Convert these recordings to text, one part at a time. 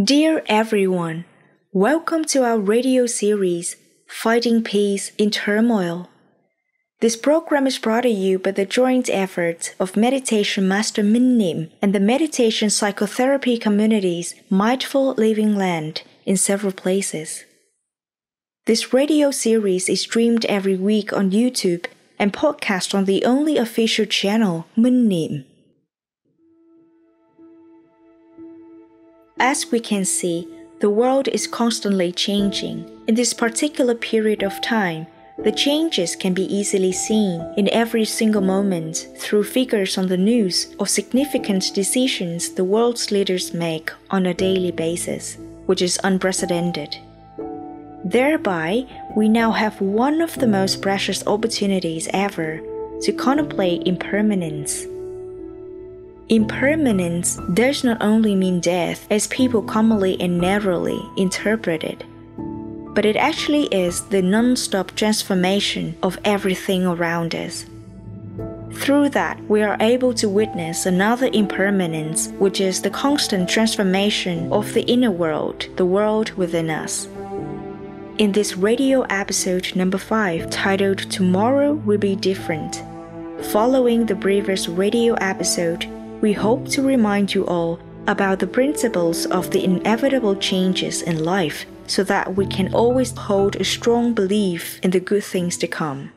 Dear everyone, welcome to our radio series, Finding Peace in Turmoil. This program is brought to you by the joint efforts of Meditation Master Minh Niem and the Meditation Psychotherapy communities Mindful Living Land in several places. This radio series is streamed every week on YouTube and podcast on the only official channel, Minh Niem. As we can see, the world is constantly changing. In this particular period of time, the changes can be easily seen in every single moment through figures on the news or significant decisions the world's leaders make on a daily basis, which is unprecedented. Thereby, we now have one of the most precious opportunities ever to contemplate impermanence. Impermanence does not only mean death as people commonly and narrowly interpret it, but it actually is the non-stop transformation of everything around us. Through that, we are able to witness another impermanence, which is the constant transformation of the inner world, the world within us. In this radio episode number 5, titled Tomorrow Will Be Different, following the previous radio episode, we hope to remind you all about the principles of the inevitable changes in life so that we can always hold a strong belief in the good things to come.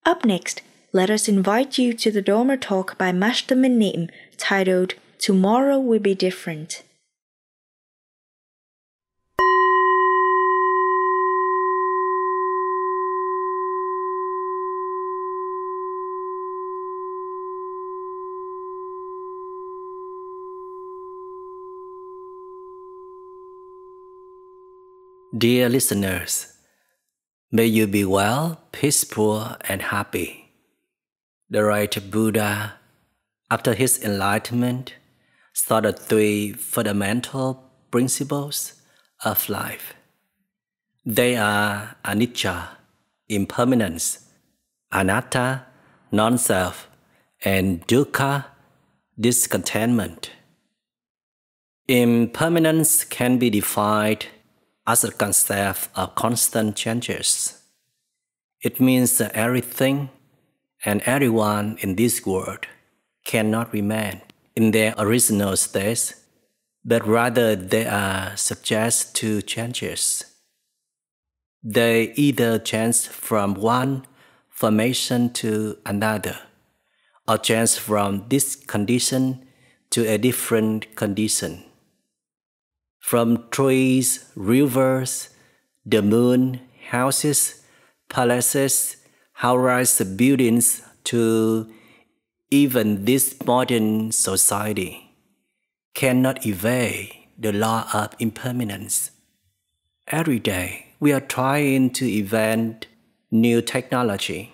Up next, let us invite you to the Dharma Talk by Master Minh Niem titled Tomorrow Will Be Different. Dear listeners, may you be well, peaceful, and happy. The right Buddha, after his enlightenment, saw the 3 fundamental principles of life. They are anicca, impermanence, anatta, non-self, and dukkha, discontentment. Impermanence can be defined as a concept of constant changes. It means that everything and everyone in this world cannot remain in their original states, but rather they are subject to changes. They either change from one formation to another, or change from this condition to a different condition. From trees, rivers, the moon, houses, palaces, high-rise buildings to even this modern society cannot evade the law of impermanence. Every day, we are trying to invent new technology,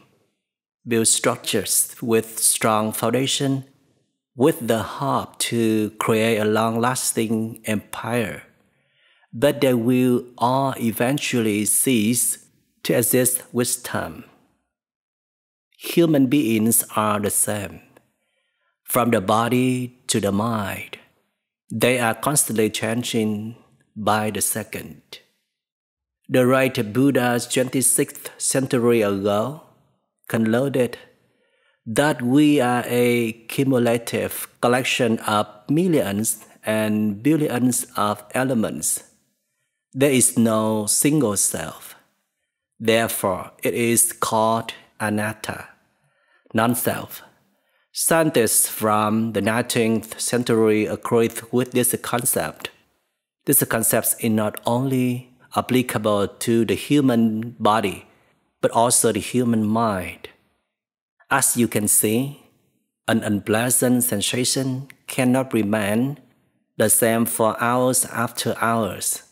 build structures with strong foundation, with the hope to create a long-lasting empire, but they will all eventually cease to exist with time. Human beings are the same. From the body to the mind, they are constantly changing by the second. The right Buddha 26th century ago concluded that we are a cumulative collection of millions and billions of elements. There is no single self. Therefore, it is called anatta, non-self. Scientists from the 19th century agreed with this concept. This concept is not only applicable to the human body, but also the human mind. As you can see, an unpleasant sensation cannot remain the same for hours after hours.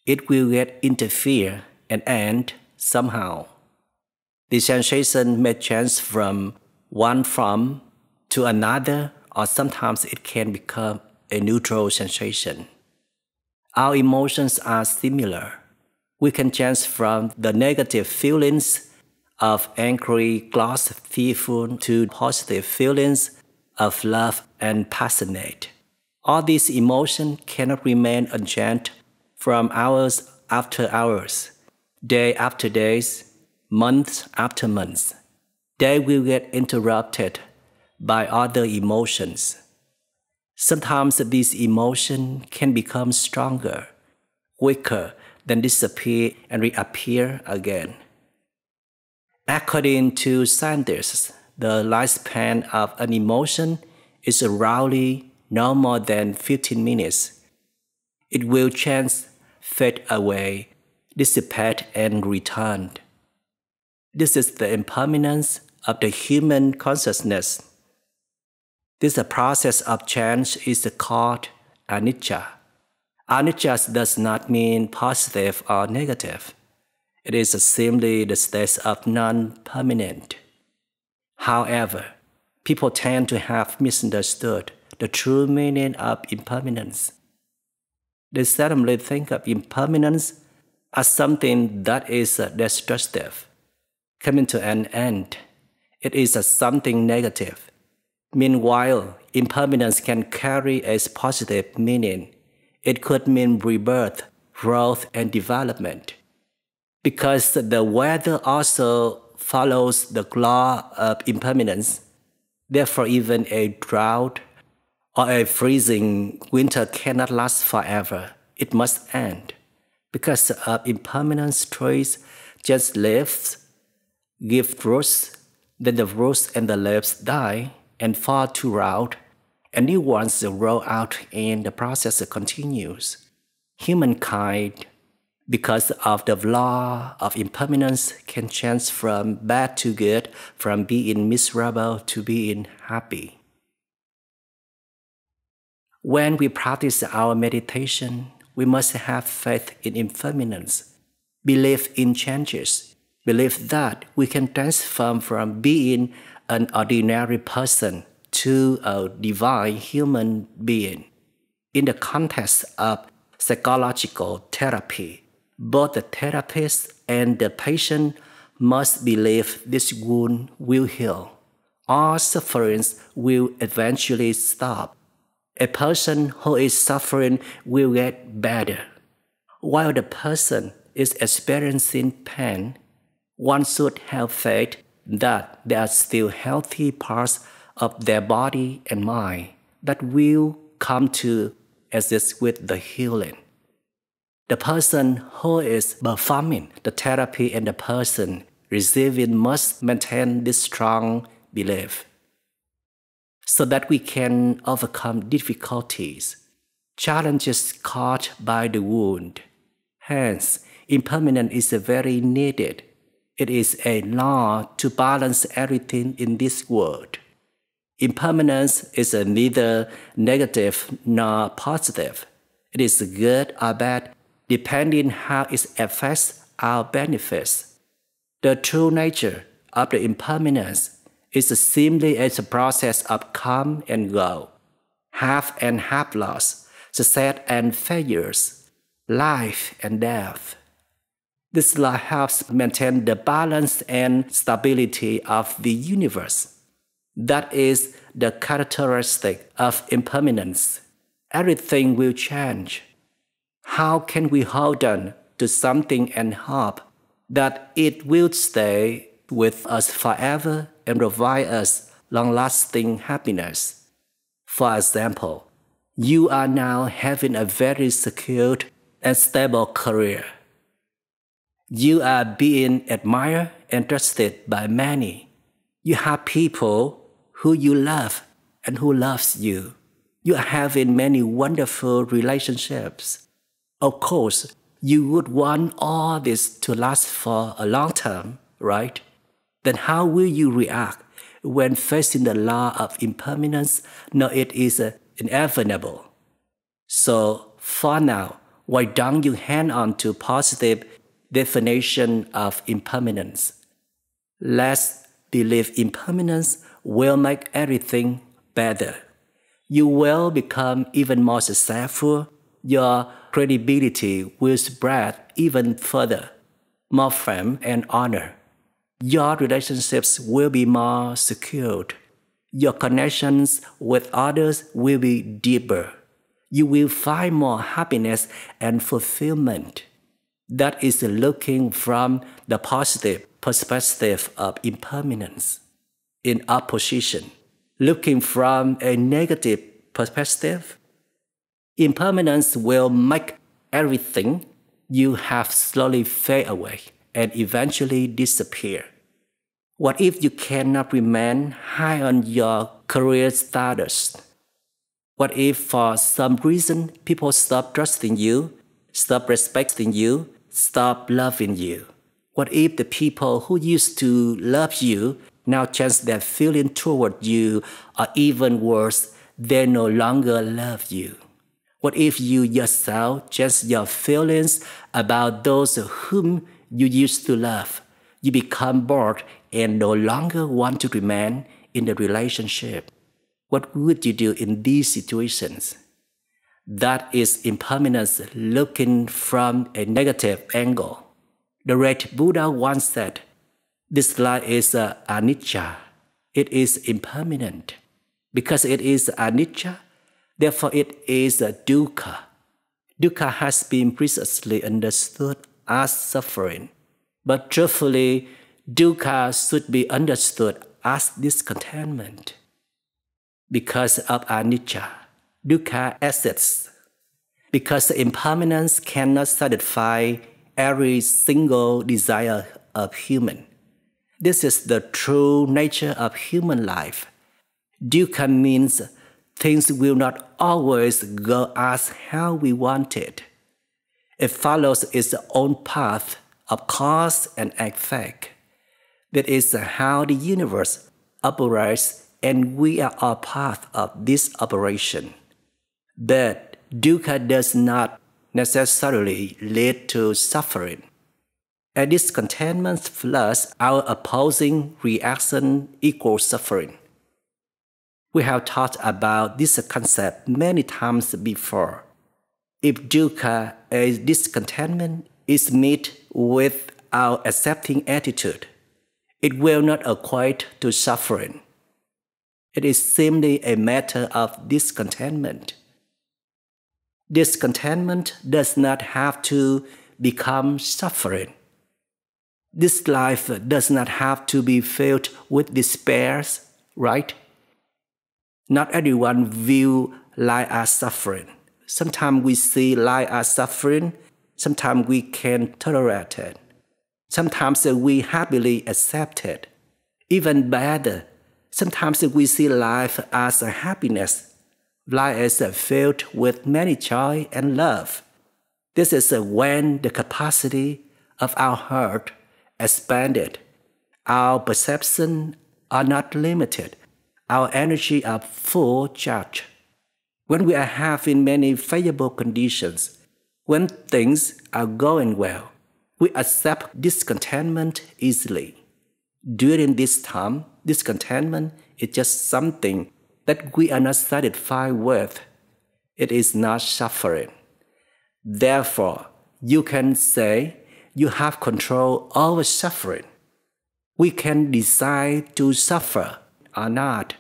It will get interfere and end somehow. The sensation may change from one form to another, or sometimes it can become a neutral sensation. Our emotions are similar. We can change from the negative feelings of angry, lost, fearful to positive feelings of love and passionate. All these emotions cannot remain unchanged from hours after hours, day after days, months after months. They will get interrupted by other emotions. Sometimes these emotions can become stronger, weaker, then disappear and reappear again. According to scientists, the lifespan of an emotion is roughly no more than 15 minutes. It will change, fade away, dissipate, and return. This is the impermanence of the human consciousness. This process of change is called anicca. Anicca does not mean positive or negative. It is simply the state of non-permanent. However, people tend to have misunderstood the true meaning of impermanence. They seldomly think of impermanence as something that is destructive, coming to an end. It is something negative. Meanwhile, impermanence can carry a positive meaning. It could mean rebirth, growth, and development. Because the weather also follows the law of impermanence, therefore even a drought or a freezing winter cannot last forever. It must end. Because of impermanence, trees just leaves, give roots, then the roots and the leaves die and fall to rot, and new ones grow out and the process continues. Humankind, because of the law of impermanence, can change from bad to good, from being miserable to being happy. When we practice our meditation, we must have faith in impermanence, believe in changes, believe that we can transform from being an ordinary person to a divine human being. In the context of psychological therapy, both the therapist and the patient must believe this wound will heal. All sufferings will eventually stop. A person who is suffering will get better. While the person is experiencing pain, one should have faith that there are still healthy parts of their body and mind that will come to assist with the healing. The person who is performing the therapy and the person receiving must maintain this strong belief so that we can overcome difficulties, challenges caused by the wound. Hence, impermanence is very needed. It is a law to balance everything in this world. Impermanence is neither negative nor positive. It is good or bad, depending how it affects our benefits. The true nature of the impermanence is simply a process of come and go, have and have loss, success and failures, life and death. This law helps maintain the balance and stability of the universe. That is the characteristic of impermanence. Everything will change. How can we hold on to something and hope that it will stay with us forever and provide us long-lasting happiness? For example, you are now having a very secure and stable career. You are being admired and trusted by many. You have people who you love and who loves you. You are having many wonderful relationships. Of course, you would want all this to last for a long time, right? Then how will you react when facing the law of impermanence? No, it is inevitable. So, for now, why don't you hang on to positive definition of impermanence? Let's believe impermanence will make everything better. You will become even more successful. Your credibility will spread even further, more fame and honor. Your relationships will be more secured. Your connections with others will be deeper. you will find more happiness and fulfillment. That is looking from the positive perspective of impermanence. In opposition, looking from a negative perspective, impermanence will make everything you have slowly fade away and eventually disappear. What if you cannot remain high on your career status? What if for some reason people stop trusting you, stop respecting you, stop loving you? What if the people who used to love you now change their feeling toward you, or even worse, they no longer love you? What if you yourself change your feelings about those whom you used to love? You become bored and no longer want to remain in the relationship. What would you do in these situations? That is impermanence looking from a negative angle. The great Buddha once said, "This life is anicca. It is impermanent. Because it is anicca, therefore it is dukkha." Dukkha has been previously understood as suffering, but truthfully, dukkha should be understood as discontentment. Because of anicca, dukkha exists. Because impermanence cannot satisfy every single desire of human. This is the true nature of human life. Dukkha means things will not always go as how we want it. It follows its own path of cause and effect. That is how the universe operates, and we are all part of this operation. But dukkha does not necessarily lead to suffering. A discontentment plus our opposing reaction equals suffering. We have talked about this concept many times before. If dukkha, a discontentment, is met with our accepting attitude, it will not equate to suffering. It is simply a matter of discontentment. Discontentment does not have to become suffering. This life does not have to be filled with despair, right? Not everyone views life as suffering. Sometimes we see life as suffering. Sometimes we can tolerate it. Sometimes we happily accept it. Even better, sometimes we see life as a happiness. Life is filled with many joy and love. This is when the capacity of our heart expanded. Our perceptions are not limited. Our energy are full charge. When we are having many favorable conditions, when things are going well, we accept discontentment easily. During this time, discontentment is just something that we are not satisfied with. It is not suffering. Therefore, you can say you have control over suffering. We can decide to suffer or not.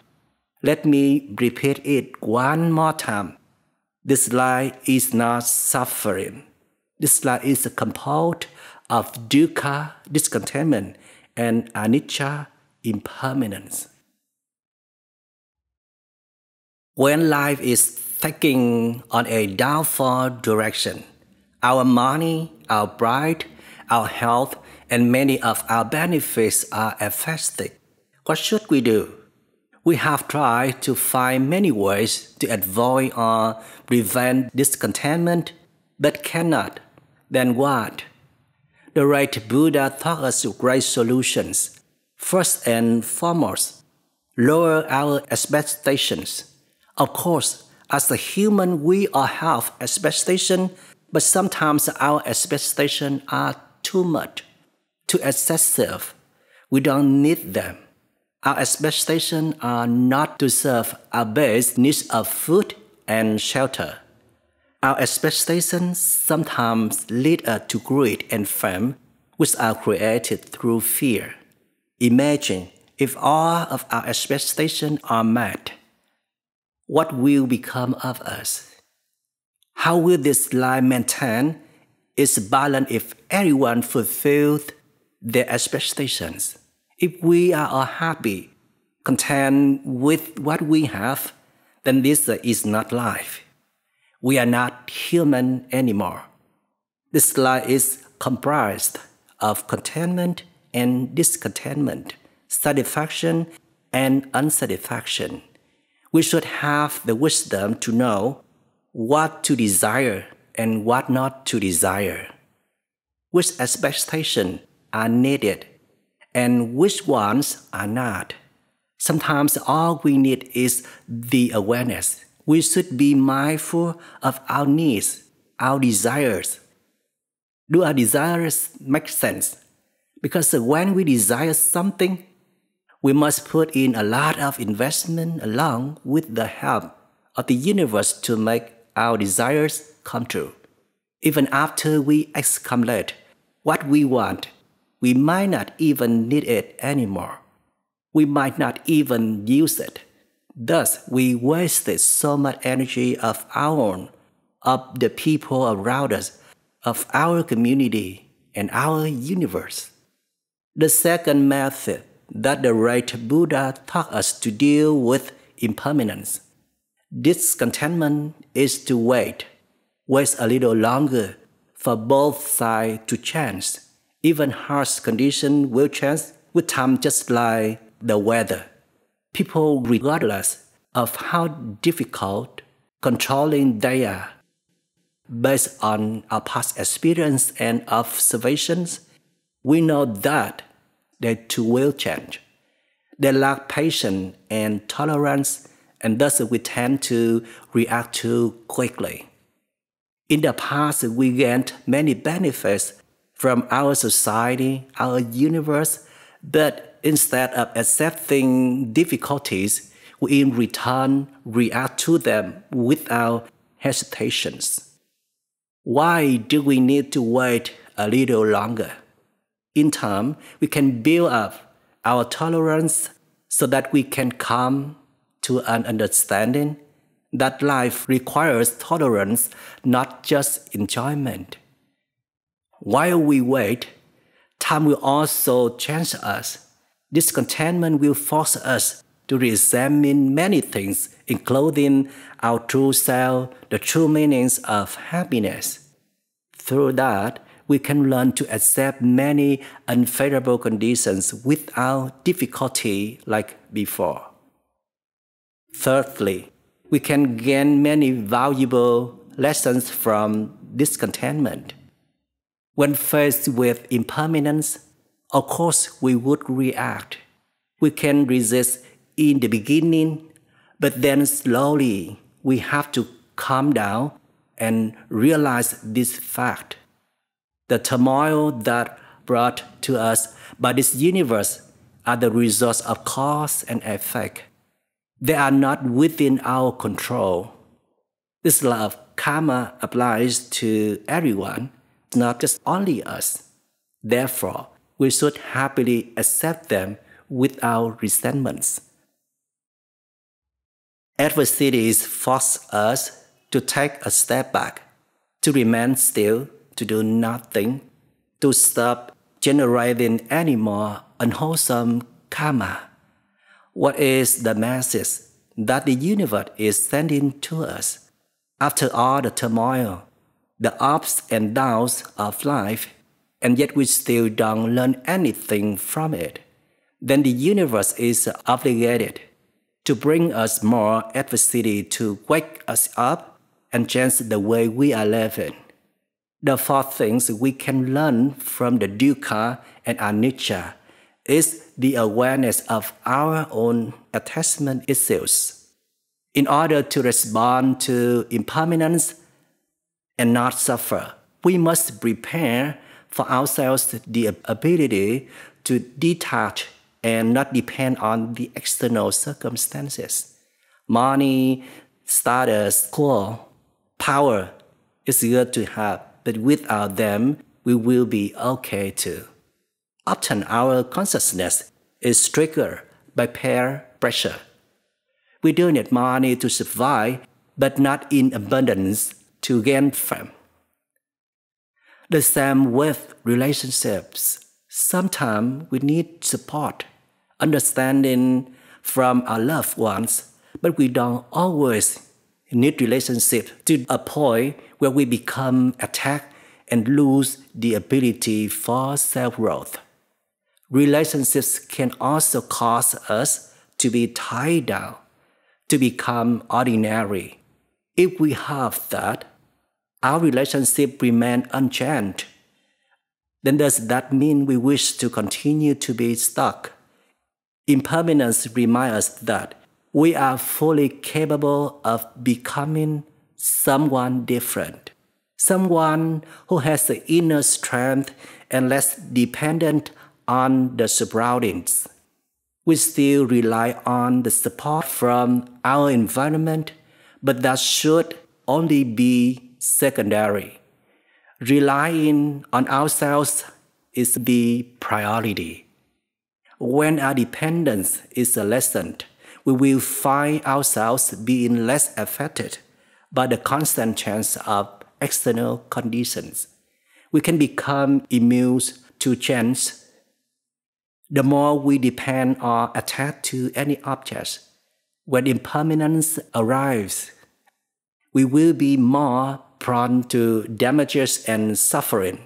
Let me repeat it one more time. This life is not suffering. This life is composed of dukkha, discontentment, and anicca, impermanence. When life is taking on a downfall direction, our money, our pride, our health, and many of our benefits are affected. What should we do? We have tried to find many ways to avoid or prevent discontentment, but cannot. Then what? The great Buddha taught us great solutions. First and foremost, lower our expectations. Of course, as a human, we all have expectations, but sometimes our expectations are too much, too excessive. We don't need them. Our expectations are not to serve our base needs of food and shelter. Our expectations sometimes lead us to greed and fame, which are created through fear. Imagine if all of our expectations are met. What will become of us? How will this life maintain its balance if everyone fulfills their expectations? If we are all happy, content with what we have, then this is not life. We are not human anymore. This life is comprised of contentment and discontentment, satisfaction and unsatisfaction. We should have the wisdom to know what to desire and what not to desire, which expectations are needed and which ones are not. Sometimes all we need is the awareness. We should be mindful of our needs, our desires. Do our desires make sense? Because when we desire something, we must put in a lot of investment along with the help of the universe to make our desires come true. Even after we accumulate what we want, we might not even need it anymore. We might not even use it. Thus, we wasted so much energy of our own, of the people around us, of our community, and our universe. The second method that the right Buddha taught us to deal with impermanence. Discontentment is to wait a little longer for both sides to change. Even harsh conditions will change with time, just like the weather. People, regardless of how difficult controlling they are, based on our past experience and observations, we know that they too will change. They lack patience and tolerance, and thus we tend to react too quickly. In the past, we gained many benefits from our society, our universe, but instead of accepting difficulties, we in return react to them without hesitations. Why do we need to wait a little longer? In time, we can build up our tolerance so that we can come to an understanding that life requires tolerance, not just enjoyment. While we wait, time will also change us. Discontentment will force us to re-examine many things, including our true self, the true meanings of happiness. Through that, we can learn to accept many unfavorable conditions without difficulty like before. Thirdly, we can gain many valuable lessons from discontentment. When faced with impermanence, of course we would react. We can resist in the beginning, but then slowly we have to calm down and realize this fact. The turmoil that brought to us by this universe are the results of cause and effect. They are not within our control. This law of karma applies to everyone, not just only us. Therefore, we should happily accept them without resentments. Adversities force us to take a step back, to remain still, to do nothing, to stop generating any more unwholesome karma. What is the message that the universe is sending to us? After all the turmoil, the ups and downs of life, and yet we still don't learn anything from it, then the universe is obligated to bring us more adversity to wake us up and change the way we are living. The fourth things we can learn from the dukkha and anicca is the awareness of our own attachment issues. In order to respond to impermanence and not suffer, we must prepare for ourselves the ability to detach and not depend on the external circumstances. Money, status, quo, power is good to have, but without them, we will be okay too. Often our consciousness is triggered by peer pressure. We do need money to survive, but not in abundance. to gain fame. The same with relationships. Sometimes we need support, understanding from our loved ones, but we don't always need relationship to a point where we become attacked and lose the ability for self-growth. Relationships can also cause us to be tied down, to become ordinary. If we have that, our relationship remains unchanged. Then does that mean we wish to continue to be stuck? Impermanence reminds us that we are fully capable of becoming someone different, someone who has the inner strength and less dependent on the surroundings. We still rely on the support from our environment, but that should only be secondary. Relying on ourselves is the priority. When our dependence is lessened, we will find ourselves being less affected by the constant change of external conditions. We can become immune to change. The more we depend or attach to any object, when impermanence arrives, we will be more prone to damages and suffering.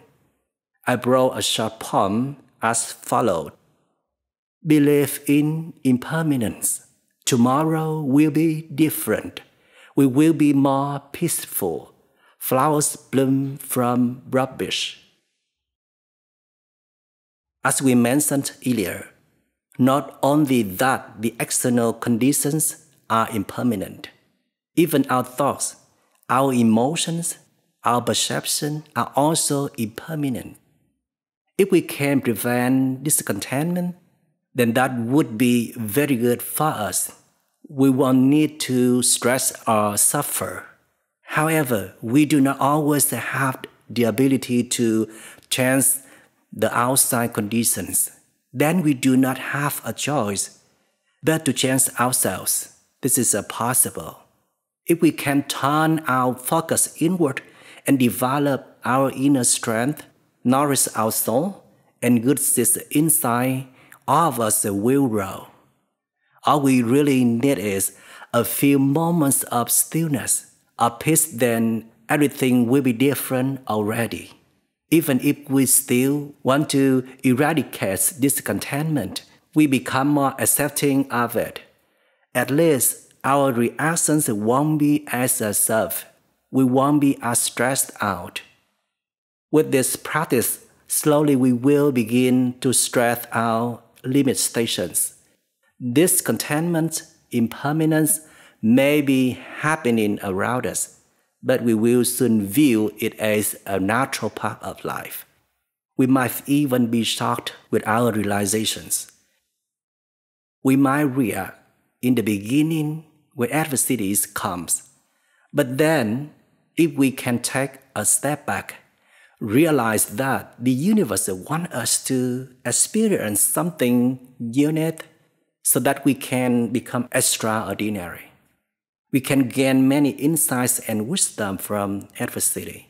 I wrote a short poem as follows. Believe in impermanence. Tomorrow will be different. We will be more peaceful. Flowers bloom from rubbish. As we mentioned earlier, not only that the external conditions are impermanent, even our thoughts, our emotions, our perception are also impermanent. If we can prevent discontentment, then that would be very good for us. We won't need to stress or suffer. However, we do not always have the ability to change the outside conditions. Then we do not have a choice but to change ourselves. This is possible. If we can turn our focus inward and develop our inner strength, nourish our soul, and good seeds inside, all of us will grow. All we really need is a few moments of stillness, of peace, then everything will be different already. Even if we still want to eradicate discontentment, we become more accepting of it. At least our reactions won't be as absurd. We won't be as stressed out. With this practice, slowly we will begin to stretch our limitations. Discontentment, impermanence may be happening around us, but we will soon view it as a natural part of life. We might even be shocked with our realizations. We might react in the beginning when adversities comes, but then if we can take a step back, realize that the universe wants us to experience something unique so that we can become extraordinary. We can gain many insights and wisdom from adversity.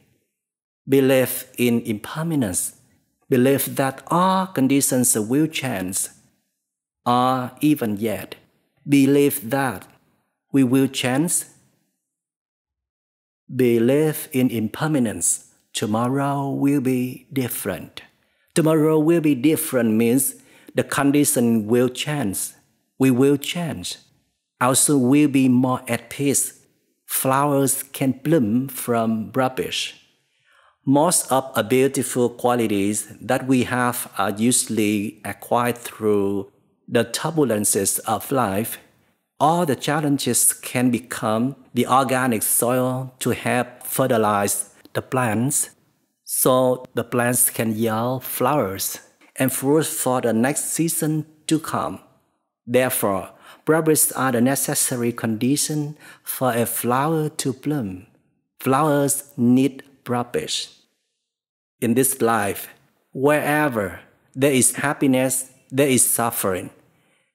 Believe in impermanence. Believe that all conditions will change. Or even yet, believe that we will change. Believe in impermanence. Tomorrow will be different. Tomorrow will be different means the condition will change. We will change. Our soul will be more at peace. Flowers can bloom from rubbish. Most of the beautiful qualities that we have are usually acquired through the turbulences of life. All the challenges can become the organic soil to help fertilize the plants, so the plants can yield flowers and fruit for the next season to come. Therefore, rubbish are the necessary condition for a flower to bloom. Flowers need rubbish. In this life, wherever there is happiness, there is suffering.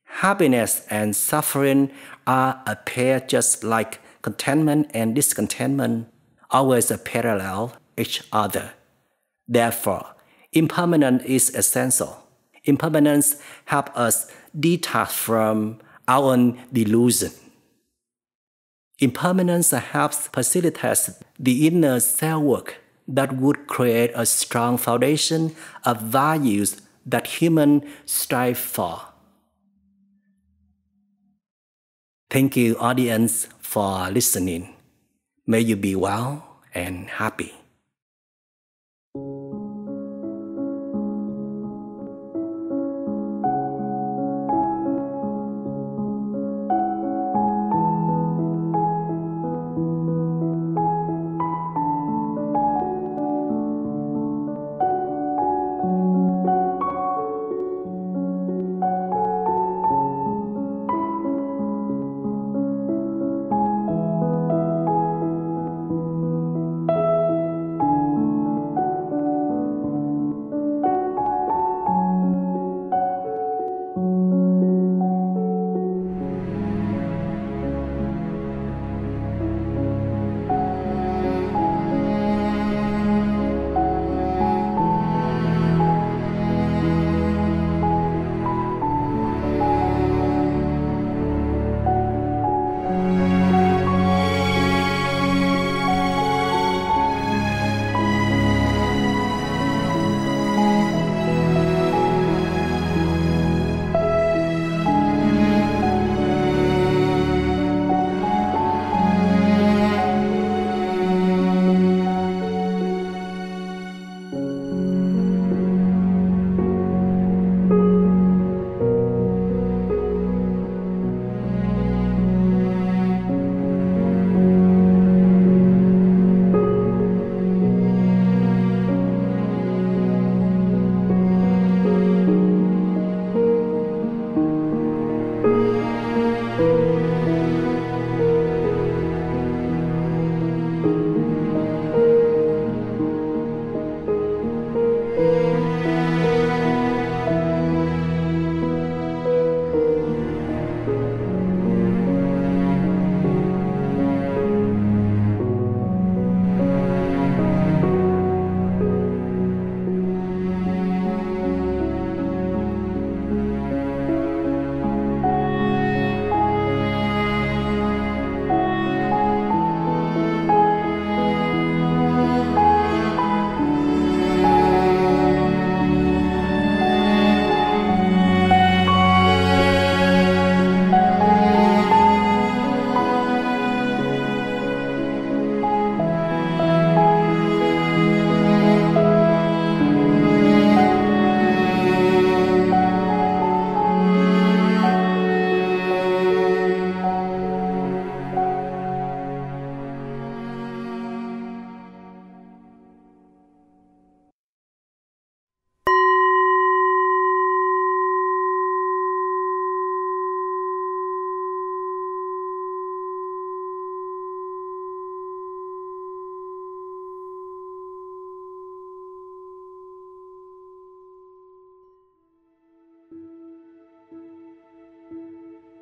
Happiness and suffering are a pair just like contentment and discontentment always parallel each other. Therefore, impermanence is essential. Impermanence helps us detach from our own delusion. Impermanence helps facilitate the inner self-work that would create a strong foundation of values that humans strive for. Thank you, audience, for listening. May you be well and happy.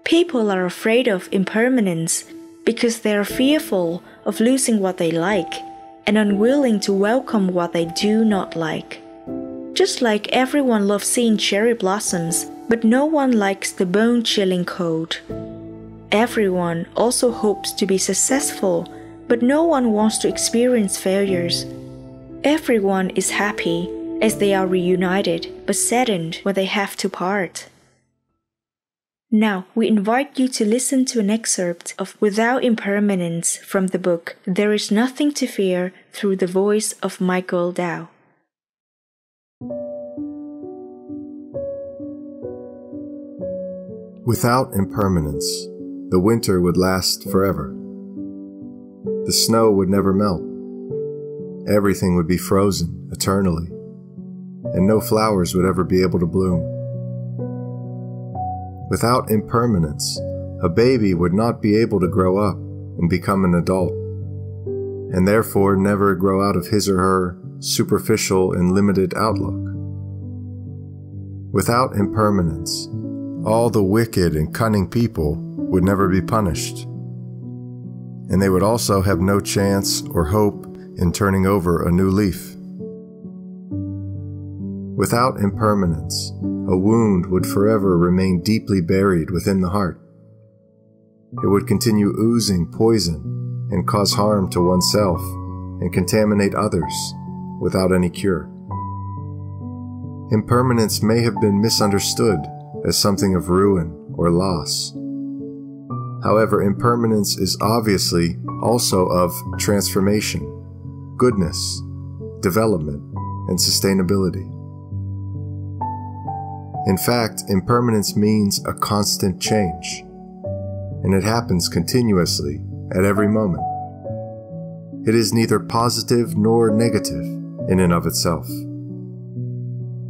People are afraid of impermanence because they are fearful of losing what they like and unwilling to welcome what they do not like. Just like everyone loves seeing cherry blossoms, but no one likes the bone-chilling cold. Everyone also hopes to be successful, but no one wants to experience failures. Everyone is happy as they are reunited, but saddened when they have to part. Now, we invite you to listen to an excerpt of Without Impermanence from the book There Is Nothing to Fear through the voice of Michael Dow. Without impermanence, the winter would last forever. The snow would never melt. Everything would be frozen eternally, and no flowers would ever be able to bloom. Without impermanence, a baby would not be able to grow up and become an adult, and therefore never grow out of his or her superficial and limited outlook. Without impermanence, all the wicked and cunning people would never be punished, and they would also have no chance or hope in turning over a new leaf. Without impermanence, a wound would forever remain deeply buried within the heart. It would continue oozing poison and cause harm to oneself and contaminate others without any cure. Impermanence may have been misunderstood as something of ruin or loss. However, impermanence is obviously also of transformation, goodness, development, and sustainability. In fact, impermanence means a constant change, and it happens continuously at every moment. It is neither positive nor negative in and of itself.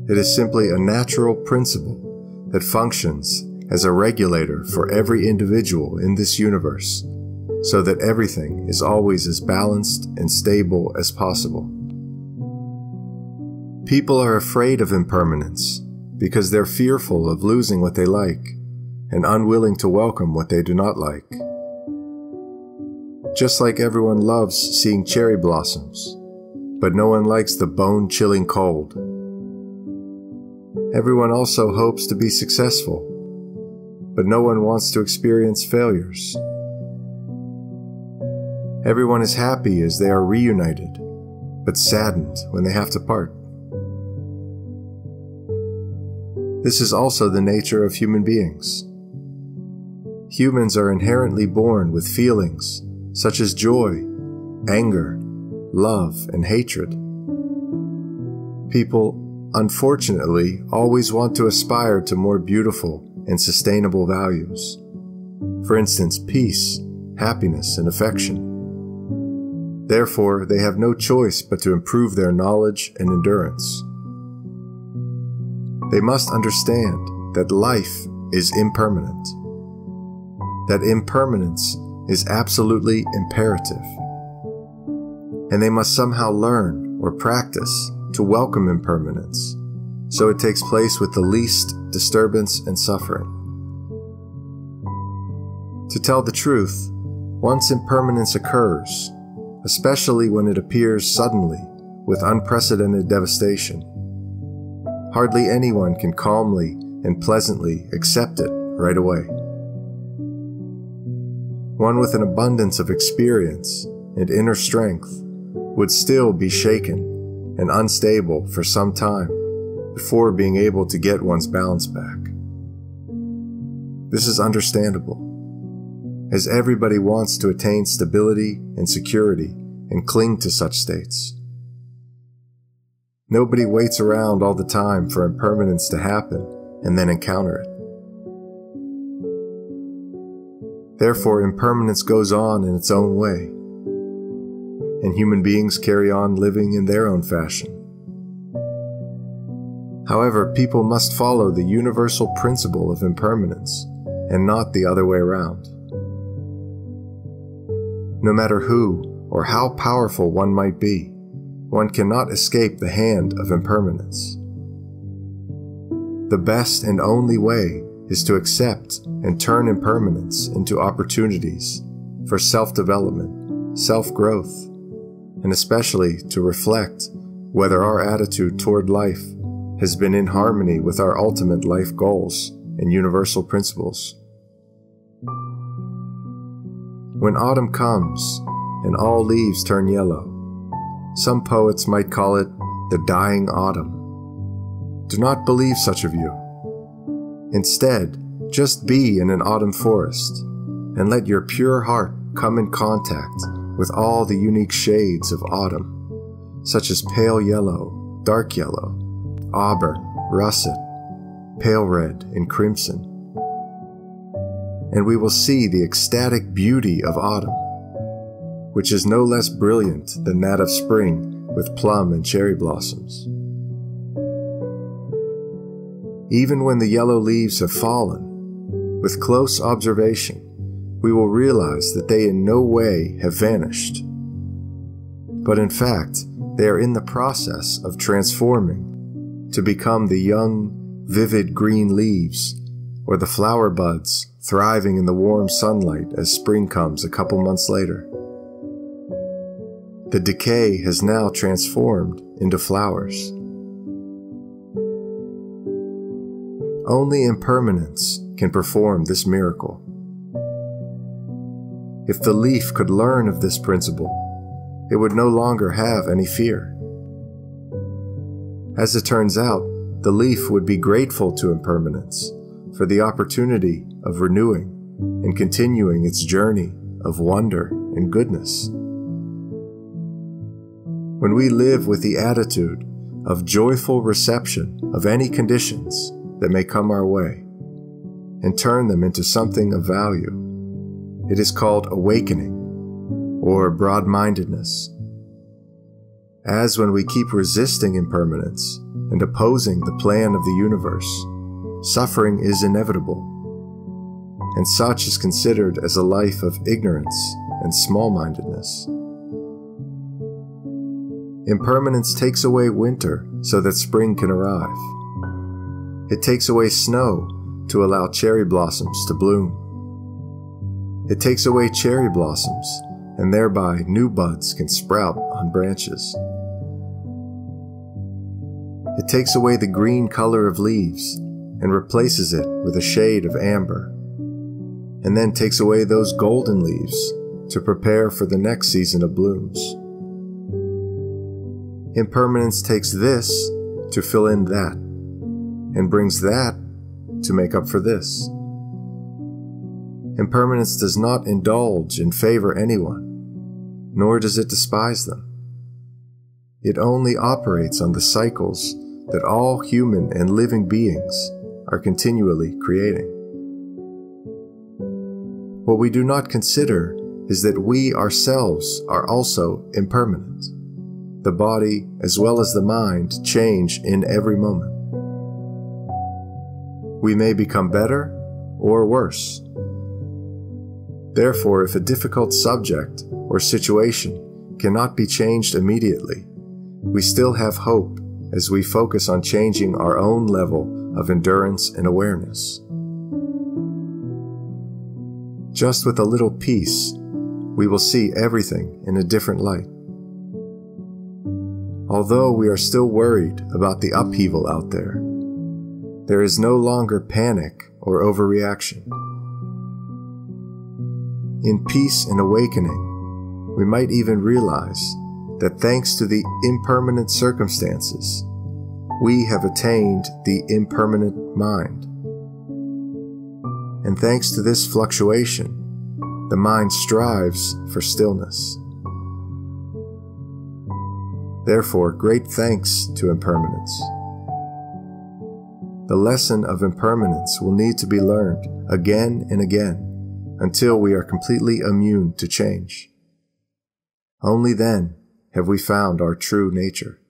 It is simply a natural principle that functions as a regulator for every individual in this universe, so that everything is always as balanced and stable as possible. People are afraid of impermanence because they're fearful of losing what they like and unwilling to welcome what they do not like. Just like everyone loves seeing cherry blossoms, but no one likes the bone-chilling cold. Everyone also hopes to be successful, but no one wants to experience failures. Everyone is happy as they are reunited, but saddened when they have to part. This is also the nature of human beings. Humans are inherently born with feelings such as joy, anger, love, and hatred. People, unfortunately, always want to aspire to more beautiful and sustainable values. For instance, peace, happiness, and affection. Therefore, they have no choice but to improve their knowledge and endurance. They must understand that life is impermanent, that impermanence is absolutely imperative, and they must somehow learn or practice to welcome impermanence, so it takes place with the least disturbance and suffering. To tell the truth, once impermanence occurs, especially when it appears suddenly with unprecedented devastation, hardly anyone can calmly and pleasantly accept it right away. One with an abundance of experience and inner strength would still be shaken and unstable for some time before being able to get one's balance back. This is understandable, as everybody wants to attain stability and security and cling to such states. Nobody waits around all the time for impermanence to happen and then encounter it. Therefore, impermanence goes on in its own way, and human beings carry on living in their own fashion. However, people must follow the universal principle of impermanence, and not the other way around. No matter who or how powerful one might be, one cannot escape the hand of impermanence. The best and only way is to accept and turn impermanence into opportunities for self-development, self-growth, and especially to reflect whether our attitude toward life has been in harmony with our ultimate life goals and universal principles. When autumn comes and all leaves turn yellow, some poets might call it the dying autumn. Do not believe such a view. Instead, just be in an autumn forest and let your pure heart come in contact with all the unique shades of autumn, such as pale yellow, dark yellow, auburn, russet, pale red, and crimson. And we will see the ecstatic beauty of autumn, which is no less brilliant than that of spring with plum and cherry blossoms. Even when the yellow leaves have fallen, with close observation, we will realize that they in no way have vanished, but in fact, they are in the process of transforming to become the young, vivid green leaves or the flower buds thriving in the warm sunlight as spring comes a couple months later. The decay has now transformed into flowers. Only impermanence can perform this miracle. If the leaf could learn of this principle, it would no longer have any fear. As it turns out, the leaf would be grateful to impermanence for the opportunity of renewing and continuing its journey of wonder and goodness. When we live with the attitude of joyful reception of any conditions that may come our way and turn them into something of value, it is called awakening or broad-mindedness. As when we keep resisting impermanence and opposing the plan of the universe, suffering is inevitable, and such is considered as a life of ignorance and small-mindedness. Impermanence takes away winter so that spring can arrive. It takes away snow to allow cherry blossoms to bloom. It takes away cherry blossoms, and thereby new buds can sprout on branches. It takes away the green color of leaves and replaces it with a shade of amber, and then takes away those golden leaves to prepare for the next season of blooms. Impermanence takes this to fill in that, and brings that to make up for this. Impermanence does not indulge and favor anyone, nor does it despise them. It only operates on the cycles that all human and living beings are continually creating. What we do not consider is that we ourselves are also impermanent. The body as well as the mind change in every moment. We may become better or worse. Therefore, if a difficult subject or situation cannot be changed immediately, we still have hope as we focus on changing our own level of endurance and awareness. Just with a little peace, we will see everything in a different light. Although we are still worried about the upheaval out there, there is no longer panic or overreaction. In peace and awakening, we might even realize that thanks to the impermanent circumstances, we have attained the impermanent mind. And thanks to this fluctuation, the mind strives for stillness. Therefore, great thanks to impermanence. The lesson of impermanence will need to be learned again and again until we are completely immune to change. Only then have we found our true nature.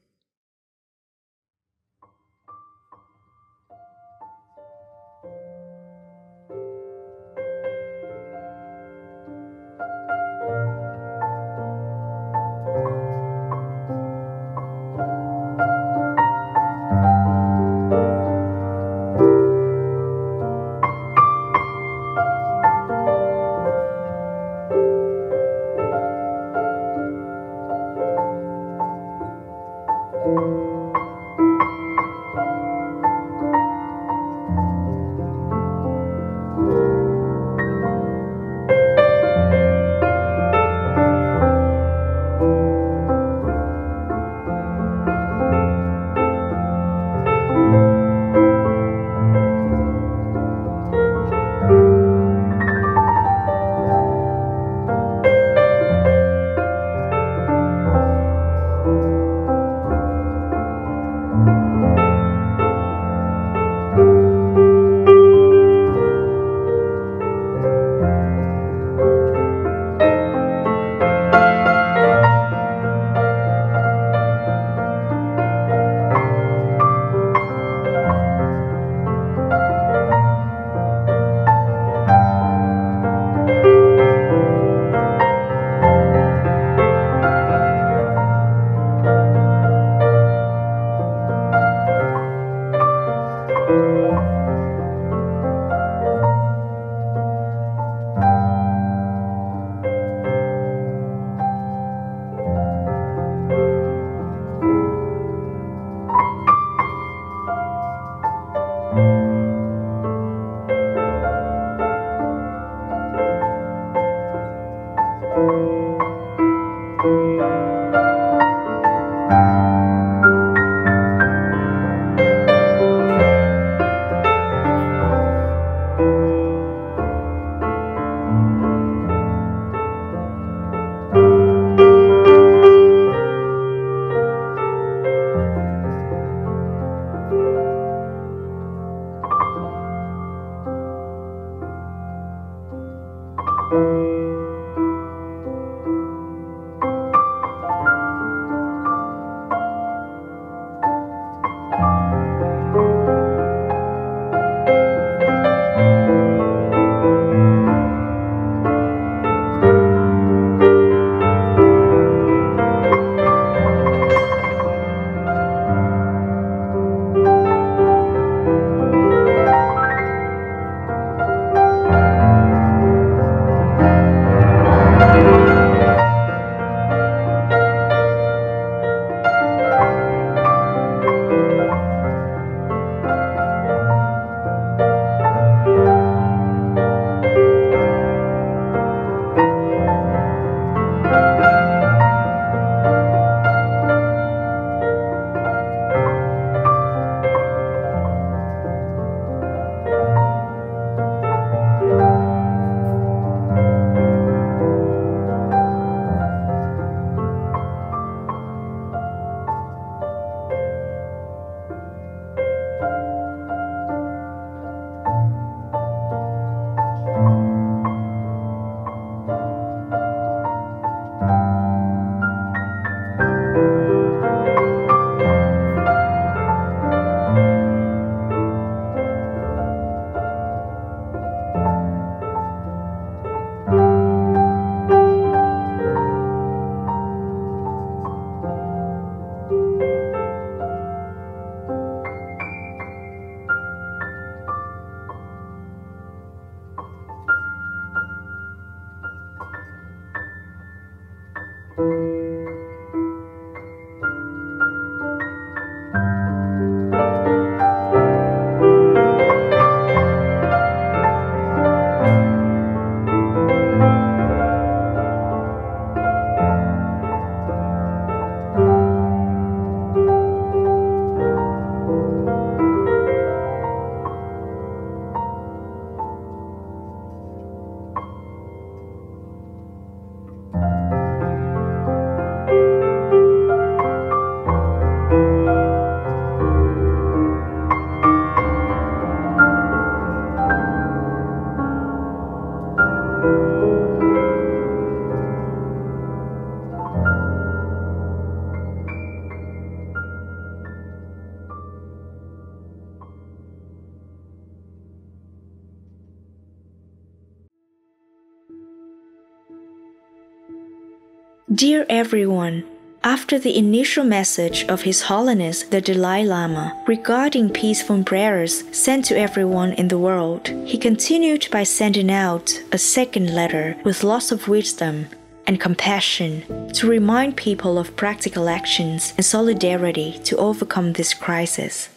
Dear everyone, after the initial message of His Holiness the Dalai Lama regarding peaceful prayers sent to everyone in the world, he continued by sending out a second letter with lots of wisdom and compassion to remind people of practical actions and solidarity to overcome this crisis.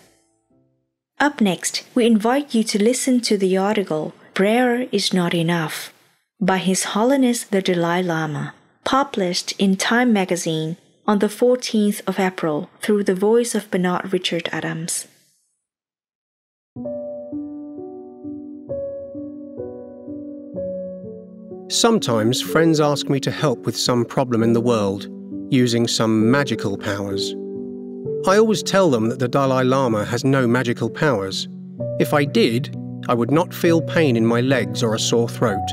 Up next, we invite you to listen to the article Prayer is Not Enough by His Holiness the Dalai Lama, published in Time magazine on the 14th of April through the voice of Bernard Richard Adams. Sometimes friends ask me to help with some problem in the world, using some magical powers. I always tell them that the Dalai Lama has no magical powers. If I did, I would not feel pain in my legs or a sore throat.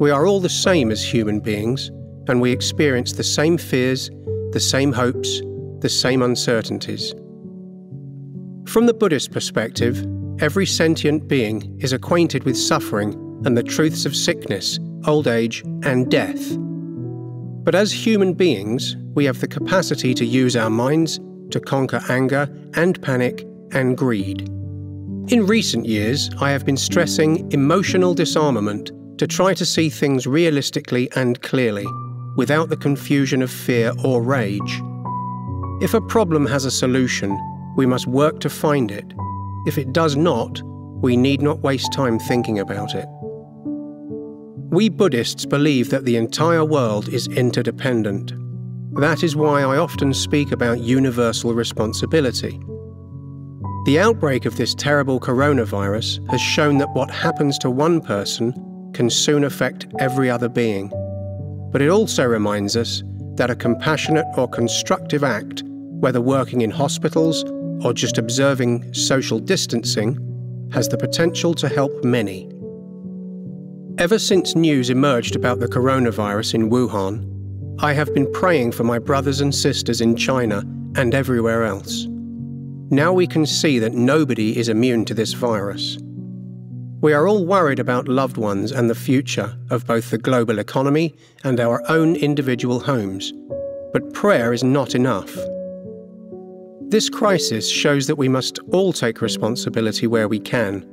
We are all the same as human beings, and we experience the same fears, the same hopes, the same uncertainties. From the Buddhist perspective, every sentient being is acquainted with suffering and the truths of sickness, old age, and death. But as human beings, we have the capacity to use our minds to conquer anger and panic and greed. In recent years, I have been stressing emotional disarmament to try to see things realistically and clearly, without the confusion of fear or rage. If a problem has a solution, we must work to find it. If it does not, we need not waste time thinking about it. We Buddhists believe that the entire world is interdependent. That is why I often speak about universal responsibility. The outbreak of this terrible coronavirus has shown that what happens to one person can soon affect every other being. But it also reminds us that a compassionate or constructive act, whether working in hospitals or just observing social distancing, has the potential to help many. Ever since news emerged about the coronavirus in Wuhan, I have been praying for my brothers and sisters in China and everywhere else. Now we can see that nobody is immune to this virus. We are all worried about loved ones and the future of both the global economy and our own individual homes. But prayer is not enough. This crisis shows that we must all take responsibility where we can.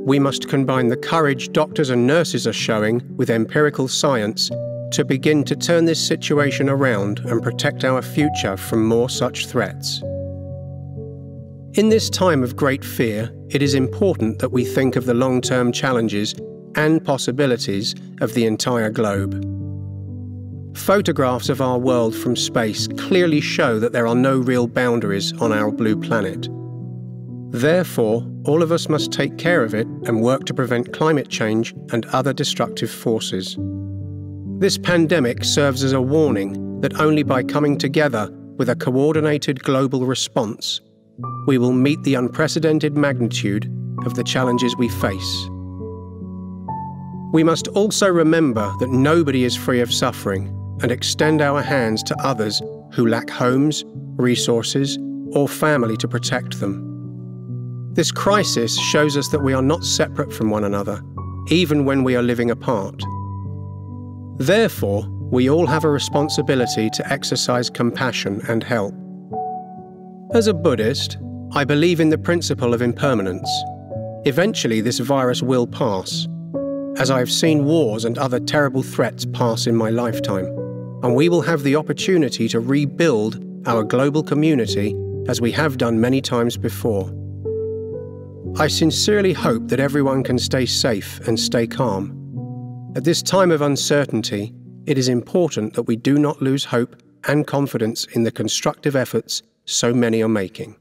We must combine the courage doctors and nurses are showing with empirical science to begin to turn this situation around and protect our future from more such threats. In this time of great fear, it is important that we think of the long-term challenges and possibilities of the entire globe. Photographs of our world from space clearly show that there are no real boundaries on our blue planet. Therefore, all of us must take care of it and work to prevent climate change and other destructive forces. This pandemic serves as a warning that only by coming together with a coordinated global response, we will meet the unprecedented magnitude of the challenges we face. We must also remember that nobody is free of suffering and extend our hands to others who lack homes, resources, or family to protect them. This crisis shows us that we are not separate from one another, even when we are living apart. Therefore, we all have a responsibility to exercise compassion and help. As a Buddhist, I believe in the principle of impermanence. Eventually, this virus will pass. As I have seen wars and other terrible threats pass in my lifetime, and we will have the opportunity to rebuild our global community as we have done many times before. I sincerely hope that everyone can stay safe and stay calm. At this time of uncertainty, it is important that we do not lose hope and confidence in the constructive efforts so many are making.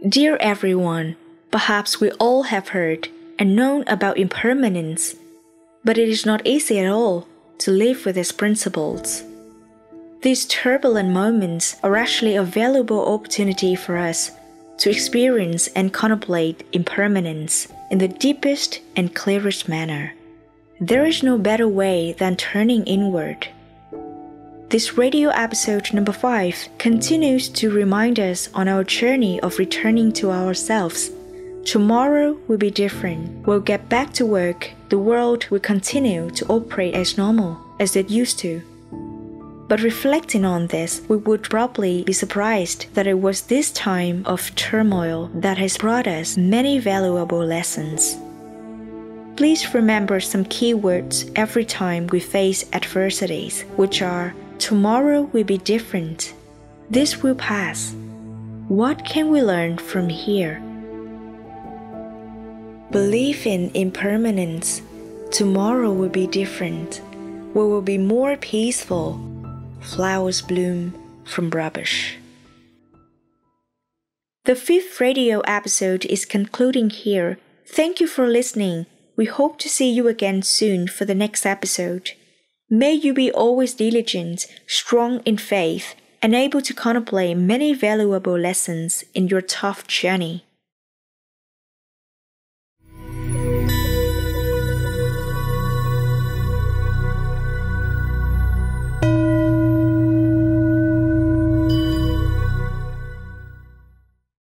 Dear everyone, perhaps we all have heard and known about impermanence, but it is not easy at all to live with its principles. These turbulent moments are actually a valuable opportunity for us to experience and contemplate impermanence in the deepest and clearest manner. There is no better way than turning inward. This radio episode number 5 continues to remind us on our journey of returning to ourselves. Tomorrow will be different. We'll get back to work. The world will continue to operate as normal as it used to. But reflecting on this, we would probably be surprised that it was this time of turmoil that has brought us many valuable lessons. Please remember some keywords every time we face adversities, which are tomorrow will be different. This will pass. What can we learn from here? Believe in impermanence. Tomorrow will be different. We will be more peaceful. Flowers bloom from rubbish. The 5th radio episode is concluding here. Thank you for listening. We hope to see you again soon for the next episode. May you be always diligent, strong in faith, and able to contemplate many valuable lessons in your tough journey.